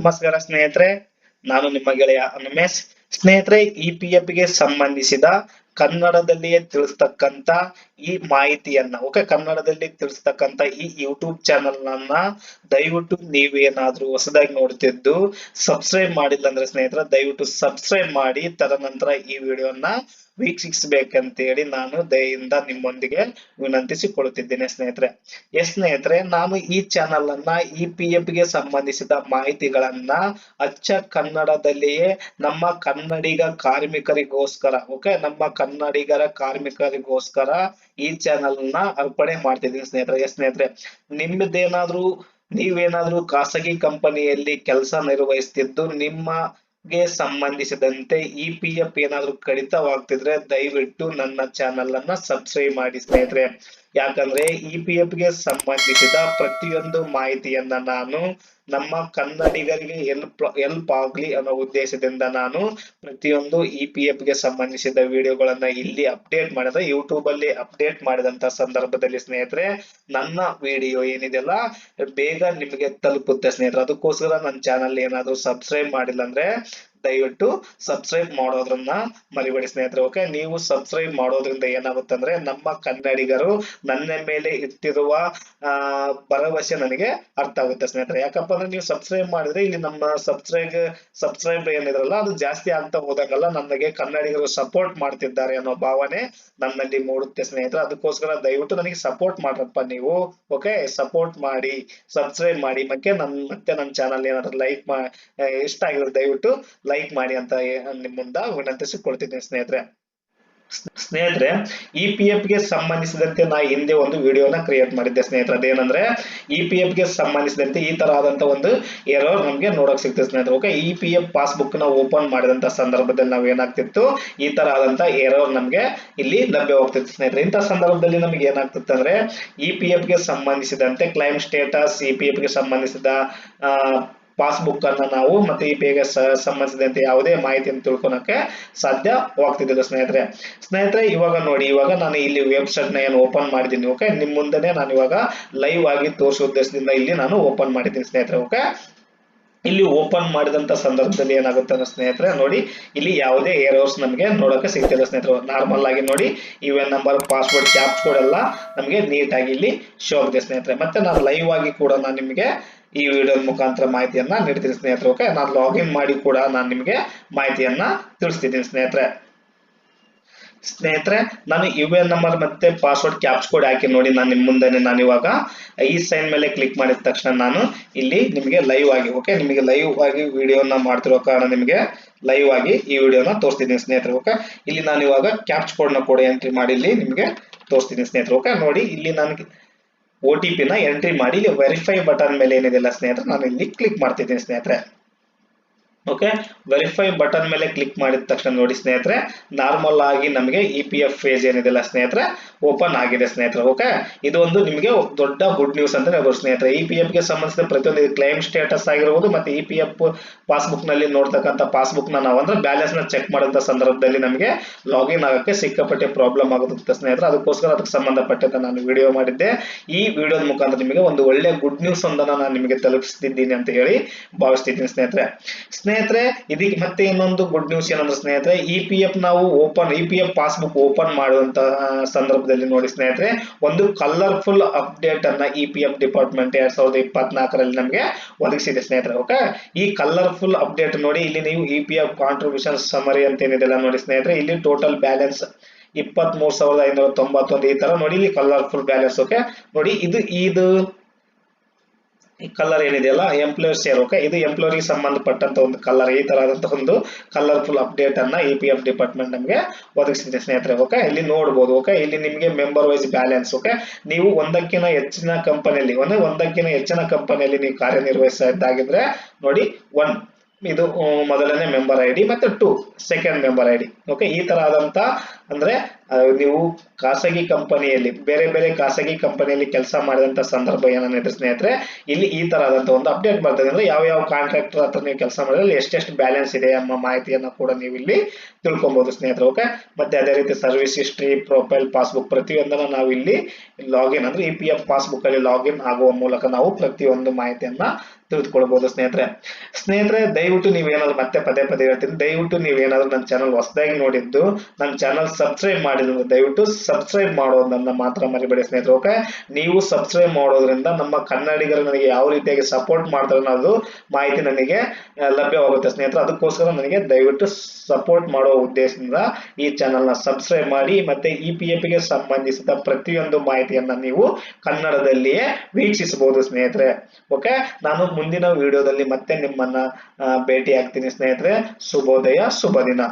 ನಮಸ್ಕಾರ ಸ್ನೇಹಿತರೆ, ನಾನು ನಿಮ್ಮ ಗೆಳೆಯ ಉಮೇಶ್. ಸ್ನೇಹಿತರೆ, EPF ಗೆ ಸಂಬಂಧಿಸಿದ ಕನ್ನಡದಲ್ಲಿಯೇ ತಿಳಿಸ್ತಕ್ಕಂತ ಈ ಮಾಹಿತಿಯನ್ನ ಕನ್ನಡದಲ್ಲಿ ತಿಳಿಸ್ತಕ್ಕಂತ ಈ ಯೂಟ್ಯೂಬ್ ಚಾನಲ್ ನನ್ನ ದಯವಿಟ್ಟು ನೀವೇನಾದ್ರೂ ಹೊಸದಾಗಿ ನೋಡ್ತಿದ್ದು ಸಬ್ಸ್ಕ್ರೈಬ್ ಮಾಡಿಲ್ಲ ಅಂದ್ರೆ ಸ್ನೇಹಿತರೆ ದಯವಿಟ್ಟು ಸಬ್ಸ್ಕ್ರೈಬ್ ಮಾಡಿ, ತದನಂತರ ಈ ವಿಡಿಯೋನ ವೀಕ್ಷಿಸಬೇಕಂತ ಹೇಳಿ ನಾನು ದಯೆಯಿಂದ ನಿಮ್ಮೊಂದಿಗೆ ವಿನಂತಿಸಿಕೊಳ್ಳುತ್ತಿದ್ದೇನೆ ಸ್ನೇಹಿತರೆ. ಸ್ನೇಹಿತರೆ, ನಾನು ಈ ಚಾನಲ್ ಅನ್ನ EPF ಗೆ ಸಂಬಂಧಿಸಿದ ಮಾಹಿತಿಗಳನ್ನ ಅಚ್ಚ ಕನ್ನಡದಲ್ಲಿಯೇ ನಮ್ಮ ಕನ್ನಡಿಗ ಕಾರ್ಮಿಕರಿಗೋಸ್ಕರ ನಮ್ಮ ಕಾರ್ಮಿಕರಿಗೋಸ್ಕರ ಈ ಚಾನಲ್ ನ ಅರ್ಪಣೆ ಮಾಡ್ತಿದ್ದೀನಿ ಸ್ನೇಹಿತರೆ. ಸ್ನೇಹಿತರೆ, ನೀವೇನಾದ್ರೂ ಖಾಸಗಿ ಕಂಪನಿಯಲ್ಲಿ ಕೆಲಸ ನಿರ್ವಹಿಸ್ತಿದ್ದು ನಿಮಗೆ ಸಂಬಂಧಿಸಿದಂತೆ EPF ಏನಾದ್ರೂ ಕಡಿತವಾಗ್ತಿದ್ರೆ ದಯವಿಟ್ಟು ನನ್ನ ಚಾನಲ್ ಅನ್ನ ಸಬ್ಸ್ಕ್ರೈಬ್ ಮಾಡಿ ಸ್ನೇಹಿತರೆ. ಯಾಕಂದ್ರೆ EPF ಗೆ ಸಂಬಂಧಿಸಿದ ಪ್ರತಿಯೊಂದು ಮಾಹಿತಿಯನ್ನ ನಾನು ನಮ್ಮ ಕನ್ನಡಿಗರಿಗೆ ಹೆಲ್ಪ್ ಆಗ್ಲಿ ಅನ್ನೋ ಉದ್ದೇಶದಿಂದ ನಾನು ಪ್ರತಿಯೊಂದು EPF ಗೆ ಸಂಬಂಧಿಸಿದ ವಿಡಿಯೋಗಳನ್ನ ಇಲ್ಲಿ ಅಪ್ಡೇಟ್ ಮಾಡಿದ್ರೆ ಯೂಟ್ಯೂಬ್ ಅಲ್ಲಿ ಅಪ್ಡೇಟ್ ಮಾಡಿದಂತ ಸಂದರ್ಭದಲ್ಲಿ ಸ್ನೇಹಿತರೆ ನನ್ನ ವಿಡಿಯೋ ಏನಿದೆಯಲ್ಲ ಬೇಗ ನಿಮಗೆ ತಲುಪುತ್ತೆ ಸ್ನೇಹಿತರೆ. ಅದಕ್ಕೋಸ್ಕರ ನನ್ನ ಚಾನಲ್ ಏನಾದ್ರೂ ಸಬ್ಸ್ಕ್ರೈಬ್ ಮಾಡಿಲ್ಲ ಅಂದ್ರೆ ದಯವಿಟ್ಟು ಸಬ್ಸ್ಕ್ರೈಬ್ ಮಾಡೋದ್ರನ್ನ ಮರಿಬೇಡಿ ಸ್ನೇಹಿತರೆ. ನೀವು ಸಬ್ಸ್ಕ್ರೈಬ್ ಮಾಡೋದ್ರಿಂದ ಏನಾಗುತ್ತೆ ಅಂದ್ರೆ ನಮ್ಮ ಕನ್ನಡಿಗರು ನನ್ನ ಮೇಲೆ ಇಟ್ಟಿರುವ ಭರವಸೆ ನನಗೆ ಅರ್ಥ ಆಗುತ್ತೆ ಸ್ನೇಹಿತರೆ. ಯಾಕಪ್ಪ ಅಂದ್ರೆ ನೀವು ಸಬ್ಸ್ಕ್ರೈಬ್ ಮಾಡಿದ್ರೆ ಇಲ್ಲಿ ನಮ್ಮ ಸಬ್ಸ್ಕ್ರೈಬ್ ಏನಿದ್ರಲ್ಲ ಅದು ಜಾಸ್ತಿ ಆಗ್ತಾ ಹೋದಾಗಲ್ಲ ನನಗೆ ಕನ್ನಡಿಗರು ಸಪೋರ್ಟ್ ಮಾಡ್ತಿದ್ದಾರೆ ಅನ್ನೋ ಭಾವನೆ ನನ್ನಲ್ಲಿ ಮೂಡುತ್ತೆ ಸ್ನೇಹಿತರೆ. ಅದಕ್ಕೋಸ್ಕರ ದಯವಿಟ್ಟು ನನಗೆ ಸಪೋರ್ಟ್ ಮಾಡ್ರಪ್ಪ ನೀವು. ಸಪೋರ್ಟ್ ಮಾಡಿ, ಸಬ್ಸ್ಕ್ರೈಬ್ ಮಾಡಿ, ಮತ್ತೆ ನನ್ನ ಚಾನಲ್ ಏನಾದ್ರು ಇಷ್ಟ ಆಗಿದ್ರೆ ದಯವಿಟ್ಟು ಲೈಕ್ ಮಾಡಿ ಅಂತ ನಿಮ್ಮಿಂದ ವಿನಂತಿಸಿಕೊಳ್ತಿದ್ದೀನಿ ಸ್ನೇಹಿತರೆ. EPF ಗೆ ಸಂಬಂಧಿಸಿದಂತೆ ನಾ ಹಿಂದೆ ಒಂದು ವಿಡಿಯೋನ ಕ್ರಿಯೇಟ್ ಮಾಡಿದ್ದೆ ಸ್ನೇಹಿತರೆ. ಅದೇನಂದ್ರೆ EPF ಗೆ ಸಂಬಂಧಿಸಿದಂತೆ ಈ ತರ ಆದಂತ ಒಂದು ಎರರ್ ನಮ್ಗೆ ನೋಡಕ್ ಸಿಗ್ತದೆ ಸ್ನೇಹಿತರೆ. EPF ಪಾಸ್ಬುಕ್ ನ ಓಪನ್ ಮಾಡಿದಂತ ಸಂದರ್ಭದಲ್ಲಿ ನಾವ್ ಏನಾಗ್ತಿತ್ತು, ಈ ತರ ಆದಂತ ಎರರ್ ನಮ್ಗೆ ಇಲ್ಲಿ ಲಭ್ಯವಾಗ್ತಿತ್ತು ಸ್ನೇಹಿತರೆ. ಇಂಥ ಸಂದರ್ಭದಲ್ಲಿ ನಮ್ಗೆ ಏನಾಗ್ತಿತ್ತು ಅಂದ್ರೆ EPF ಗೆ ಸಂಬಂಧಿಸಿದಂತೆ ಕ್ಲೈಮ್ ಸ್ಟೇಟಸ್, EPF ಗೆ ಸಂಬಂಧಿಸಿದ ಪಾಸ್ಬುಕ್ ಅನ್ನ ನಾವು ಮತ್ತೆ EPF ಗೆ ಸಂಬಂಧಿಸಿದಂತೆ ಯಾವುದೇ ಮಾಹಿತಿಯನ್ನು ತಿಳ್ಕೊಳಕ್ಕೆ ಸಾಧ್ಯವಾಗ್ತಿದ್ದಿಲ್ಲ ಸ್ನೇಹಿತರೆ. ಇವಾಗ ನೋಡಿ, ಇವಾಗ ನಾನು ಇಲ್ಲಿ ವೆಬ್ಸೈಟ್ ನ ಏನು ಓಪನ್ ಮಾಡಿದ್ದೀನಿ ನಿಮ್ ಮುಂದೆನೆ ನಾನು ಇವಾಗ ಲೈವ್ ಆಗಿ ತೋರಿಸೋ ಉದ್ದೇಶದಿಂದ ಇಲ್ಲಿ ನಾನು ಓಪನ್ ಮಾಡಿದ್ದೀನಿ ಸ್ನೇಹಿತರೆ. ಇಲ್ಲಿ ಓಪನ್ ಮಾಡಿದಂತ ಸಂದರ್ಭದಲ್ಲಿ ಏನಾಗುತ್ತೆ ಅಂದ್ರೆ ಸ್ನೇಹಿತರೆ ನೋಡಿ, ಇಲ್ಲಿ ಯಾವುದೇ ಎರರ್ಸ್ ನಮಗೆ ನೋಡಕ್ಕೆ ಸಿಗ್ತಿಲ್ಲ ಸ್ನೇಹಿತರೆ. ನಾರ್ಮಲ್ ಆಗಿ ನೋಡಿ UN ನಂಬರ್, ಪಾಸ್ವರ್ಡ್, ಕ್ಯಾಪ್ಚ್ ಕೋಡ್ ಎಲ್ಲ ನಮಗೆ ನೀಟ್ ಆಗಿ ಇಲ್ಲಿ ಶೋ ಆಗಿದೆ ಸ್ನೇಹಿತರೆ. ಮತ್ತೆ ನಾನು ಲೈವ್ ಆಗಿ ಕೂಡ ನಾನು ನಿಮಗೆ ಈ ವಿಡಿಯೋ ಮುಖಾಂತರ ಮಾಹಿತಿಯನ್ನ ನೀಡ್ತೀನಿ ಸ್ನೇಹಿತರೆ. ನಾನು ಲಾಗಿನ್ ಮಾಡಿ ಕೂಡ ನಾನು ನಿಮಗೆ ಮಾಹಿತಿಯನ್ನ ತಿಳಿಸ್ತಿದ್ದೀನಿ ಸ್ನೇಹಿತರೆ. ನಾನು UN ನಂಬರ್ ಮತ್ತೆ ಪಾಸ್ವರ್ಡ್, ಕ್ಯಾಪ್ಚ್ ಕೋಡ್ ಹಾಕಿ ನೋಡಿ ನಾನು ನಿಮ್ಮ ಮುಂದೆ ನಾನು ಇವಾಗ ಈ ಸೈನ್ ಮೇಲೆ ಕ್ಲಿಕ್ ಮಾಡಿದ ತಕ್ಷಣ ನಾನು ಇಲ್ಲಿ ನಿಮಗೆ ಲೈವ್ ಆಗಿ ನಿಮಗೆ ಲೈವ್ ಆಗಿ ವಿಡಿಯೋನ ಮಾಡ್ತಿರೋ ಕಾರಣ ನಿಮಗೆ ಲೈವ್ ಆಗಿ ಈ ವಿಡಿಯೋನ ತೋರಿಸ್ತಿದ್ದೀನಿ ಸ್ನೇಹಿತರೆ. ಇಲ್ಲಿ ನಾನು ಇವಾಗ ಕ್ಯಾಪ್ಚ್ ಕೋಡ್ ನ ಕೂಡ ಎಂಟ್ರಿ ಮಾಡಿ ಇಲ್ಲಿ ನಿಮಗೆ ತೋರಿಸ್ತಿದ್ದೀನಿ ಸ್ನೇಹಿತರೆ. ನೋಡಿ ಇಲ್ಲಿ ನನಗೆ OTP ನ ಎಂಟ್ರಿ ಮಾಡಿ ಇಲ್ಲಿ ವೆರಿಫೈ ಬಟನ್ ಮೇಲೆ ಏನಿದೆಲ್ಲ ಸ್ನೇಹಿತರೆ ನಾನು ಇಲ್ಲಿ ಕ್ಲಿಕ್ ಮಾಡ್ತಿದ್ದೀನಿ ಸ್ನೇಹಿತರೆ. ವೆರಿಫೈ ಬಟನ್ ಮೇಲೆ ಕ್ಲಿಕ್ ಮಾಡಿದ ತಕ್ಷಣ ನೋಡಿ ಸ್ನೇಹಿತರೆ ನಾರ್ಮಲ್ ಆಗಿ ನಮಗೆ EPF ಪೇಜ್ ಏನಿದೆಲ್ಲ ಸ್ನೇಹಿತರೆ ಓಪನ್ ಆಗಿದೆ ಸ್ನೇಹಿತರೆ. ಇದು ಒಂದು ನಿಮಗೆ ದೊಡ್ಡ ಗುಡ್ ನ್ಯೂಸ್ ಅಂತ ಹೇಳ್ಬೋದು ಸ್ನೇಹಿತರೆ. EPF ಗೆ ಸಂಬಂಧಿಸಿದ ಪ್ರತಿಯೊಂದು ಕ್ಲೈಮ್ ಸ್ಟೇಟಸ್ ಆಗಿರಬಹುದು ಮತ್ತೆ EPF ಪಾಸ್ಬುಕ್ ನಲ್ಲಿ ನೋಡ್ತಕ್ಕಂಥ ಪಾಸ್ಬುಕ್ ನ ನಾವು ಅಂದ್ರೆ ಬ್ಯಾಲೆನ್ಸ್ ನ ಚೆಕ್ ಮಾಡುವಂತ ಸಂದರ್ಭದಲ್ಲಿ ನಮಗೆ ಲಾಗಿನ್ ಆಗಕ್ಕೆ ಸಿಕ್ಕಾಪಟ್ಟೆ ಪ್ರಾಬ್ಲಮ್ ಆಗುತ್ತೆ ಸ್ನೇಹಿತರೆ. ಅದಕ್ಕೋಸ್ಕರ ಅದಕ್ಕೆ ಸಂಬಂಧಪಟ್ಟಂತೆ ನಾನು ವಿಡಿಯೋ ಮಾಡಿದ್ದೆ. ಈ ವಿಡಿಯೋದ ಮುಖಾಂತರ ನಿಮಗೆ ಒಂದು ಒಳ್ಳೆ ಗುಡ್ ನ್ಯೂಸ್ ಒಂದನ್ನ ನಾನು ನಿಮಗೆ ತಲುಪಿಸ್ತಿದ್ದೀನಿ ಅಂತ ಹೇಳಿ ಭಾವಿಸ್ತಿದ್ದೀನಿ ಸ್ನೇಹಿತರೆ. ಇದಕ್ಕೆ ಮತ್ತೆ ಇನ್ನೊಂದು ಗುಡ್ ನ್ಯೂಸ್ ಏನಂದ್ರೆ ಸ್ನೇಹಿತರೆ, EPF ಪಾಸ್ಬುಕ್ ಓಪನ್ ಮಾಡುವಂತ ಸಂದರ್ಭದಲ್ಲಿ ನೋಡಿ ಸ್ನೇಹಿತರೆ ಒಂದು ಕಲರ್ಫುಲ್ ಅಪ್ಡೇಟ್ ಅನ್ನ EPF ಡಿಪಾರ್ಟ್ಮೆಂಟ್ 2024ರಲ್ಲಿ ನಮಗೆ ಒದಗಿಸಿದೆ ಸ್ನೇಹಿತರೆ. ಈ ಕಲರ್ಫುಲ್ ಅಪ್ಡೇಟ್ ನೋಡಿ, ಇಲ್ಲಿ ನೀವು EPF ಕಾಂಟ್ರಿಬ್ಯೂಷನ್ ಸಮರಿ ಅಂತ ಏನಿದೆಲ್ಲ ನೋಡಿ ಸ್ನೇಹಿತರೆ, ಇಲ್ಲಿ ಟೋಟಲ್ ಬ್ಯಾಲೆನ್ಸ್ 23,591 ಈ ತರ ನೋಡಿ ಇಲ್ಲಿ ಕಲರ್ಫುಲ್ ಬ್ಯಾಲೆನ್ಸ್. ನೋಡಿ ಇದು ಈ ಕಲರ್ ಏನಿದೆಯಲ್ಲ ಎಂಪ್ಲಾಯರ್ ಶೇರ್. ಇದು ಎಂಪ್ಲಾಯರ್ ಗೆ ಸಂಬಂಧಪಟ್ಟಂತ ಒಂದು ಕಲರ್. ಈ ತರದಂತ ಒಂದು ಕಲರ್ಫುಲ್ ಅಪ್ಡೇಟ್ ಅನ್ನ EPF ಡಿಪಾರ್ಟ್ಮೆಂಟ್ ನಮಗೆ ಒದಗಿಸಿದೆ ಸ್ನೇಹಿತರೆ. ಇಲ್ಲಿ ನೋಡಬಹುದು. ಇಲ್ಲಿ ನಿಮಗೆ ಮೆಂಬರ್ ವೈಸ್ ಬ್ಯಾಲೆನ್ಸ್. ನೀವು ಒಂದಕ್ಕಿಂತ ಹೆಚ್ಚಿನ ಕಂಪನಿಯಲ್ಲಿ ನೀವು ಕಾರ್ಯನಿರ್ವಹಿಸ್ತಾ ಇದ್ದಾಗಿದ್ರೆ ನೋಡಿ 1 ಇದು ಮೊದಲನೇ ಮೆಂಬರ್ ID ಮತ್ತೆ 2 ಸೆಕೆಂಡ್ ಮೆಂಬರ್ ID. ಈ ತರ ಆದಂತ ಅಂದ್ರೆ ನೀವು ಖಾಸಗಿ ಕಂಪನಿಯಲ್ಲಿ ಬೇರೆ ಬೇರೆ ಖಾಸಗಿ ಕಂಪನಿಯಲ್ಲಿ ಕೆಲಸ ಮಾಡಿದಂತ ಸಂದರ್ಭ ಏನಿದೆ ಸ್ನೇಹಿತರೆ, ಇಲ್ಲಿ ಈ ತರ ಆದಂತ ಒಂದು ಅಪ್ಡೇಟ್ ಬರ್ತದೆ. ಅಂದ್ರೆ ಯಾವ ಯಾವ ಕಾಂಟ್ರಾಕ್ಟರ್ ಹತ್ರ ನೀವು ಕೆಲಸ ಮಾಡಿದ್ರೆ ಎಷ್ಟೆಷ್ಟು ಬ್ಯಾಲೆನ್ಸ್ ಇದೆ ಎಂಬ ಮಾಹಿತಿಯನ್ನ ಕೂಡ ನೀವು ಇಲ್ಲಿ ತಿಳ್ಕೊಬಹುದು ಸ್ನೇಹಿತರೆ. ಓಕೆ, ಮತ್ತೆ ಅದೇ ರೀತಿ ಸರ್ವಿಸ್ ಹಿಸ್ಟ್ರಿ, ಪ್ರೊಫೈಲ್, ಪಾಸ್ಬುಕ್ ಪ್ರತಿಯೊಂದನ್ನು ನಾವು ಇಲ್ಲಿ ಲಾಗಿನ್ ಅಂದ್ರೆ EPF ಪಾಸ್ಬುಕ್ ಅಲ್ಲಿ ಲಾಗಿನ್ ಆಗುವ ಮೂಲಕ ನಾವು ಪ್ರತಿಯೊಂದು ಮಾಹಿತಿಯನ್ನ ತಿಳಿದುಕೊಳ್ಬಹುದು ಸ್ನೇಹಿತರೆ. ದಯವಿಟ್ಟು ನೀವೇನಾದ್ರು ಮತ್ತೆ ಪದೇ ಪದೇ ಹೇಳ್ತೀನಿ, ದಯವಿಟ್ಟು ನೀವೇನಾದ್ರು ನನ್ನ ಚಾನಲ್ ಹೊಸದಾಗಿ ನೋಡಿದ್ದು ನನ್ನ ಚಾನಲ್ ಸಬ್ಸ್ಕ್ರೈಬ್ ಮಾಡಿದ್ರು ದಯವಿಟ್ಟು ಸಬ್ಸ್ಕ್ರೈಬ್ ಮಾಡೋದನ್ನ ಮಾತ್ರ ಮರಿಬೇಡಿ ಸ್ನೇಹಿತರೆ. ಓಕೆ, ನೀವು ಸಬ್ಸ್ಕ್ರೈಬ್ ಮಾಡೋದ್ರಿಂದ ನಮ್ಮ ಕನ್ನಡಿಗರು ನನಗೆ ಯಾವ ರೀತಿಯಾಗಿ ಸಪೋರ್ಟ್ ಮಾಡ್ತಾರೆ ಅನ್ನೋದು ಮಾಹಿತಿ ನನಗೆ ಲಭ್ಯವಾಗುತ್ತೆ ಸ್ನೇಹಿತರೆ. ಅದಕ್ಕೋಸ್ಕರ ನನಗೆ ದಯವಿಟ್ಟು ಸಪೋರ್ಟ್ ಮಾಡುವ ಉದ್ದೇಶದಿಂದ ಈ ಚಾನಲ್ ನ ಸಬ್ಸ್ಕ್ರೈಬ್ ಮಾಡಿ. ಮತ್ತೆ EPF ಗೆ ಸಂಬಂಧಿಸಿದ ಪ್ರತಿಯೊಂದು ಮಾಹಿತಿಯನ್ನ ನೀವು ಕನ್ನಡದಲ್ಲಿಯೇ ವೀಕ್ಷಿಸಬಹುದು ಸ್ನೇಹಿತರೆ. ಓಕೆ, ನಾನು ಮುಂದಿನ ವಿಡಿಯೋದಲ್ಲಿ ಮತ್ತೆ ನಿಮ್ಮನ್ನ ಭೇಟಿ ಆಗ್ತೀನಿ ಸ್ನೇಹಿತರೆ. ಶುಭೋದಯ, ಶುಭ ದಿನ.